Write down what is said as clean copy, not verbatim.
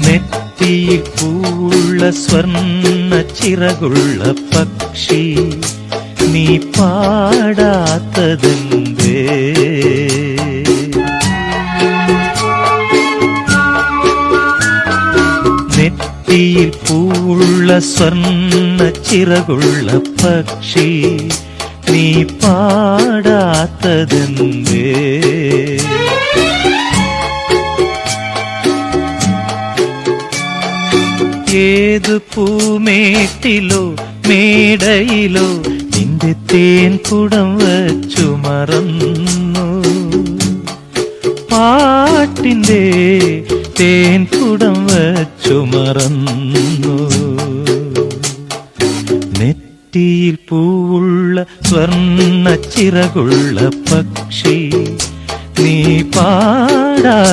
നെറ്റിയിൽ പൂവുള്ള സ്വർണ്ണ ചിറകുള്ള പക്ഷി നീ പാടാത്തതെന്തേ? നെറ്റിയിൽ പൂവുള്ള സ്വർണ്ണ ചിറകുള്ള പക്ഷി നീ പാടാത്തതെന്തേ? ഏതു പൂമേട്ടിലോ മേടയിലോ നിന്റെ തേൻ കുടം വച്ചു മറന്നു, പാട്ടിന്റെ തേൻ കുടം വച്ചു മറന്നു. നെറ്റിയിൽ പൂവുള്ള സ്വർണ്ണ ചിറകുള്ള പക്ഷി നീ പാടാത്തതെന്തേ?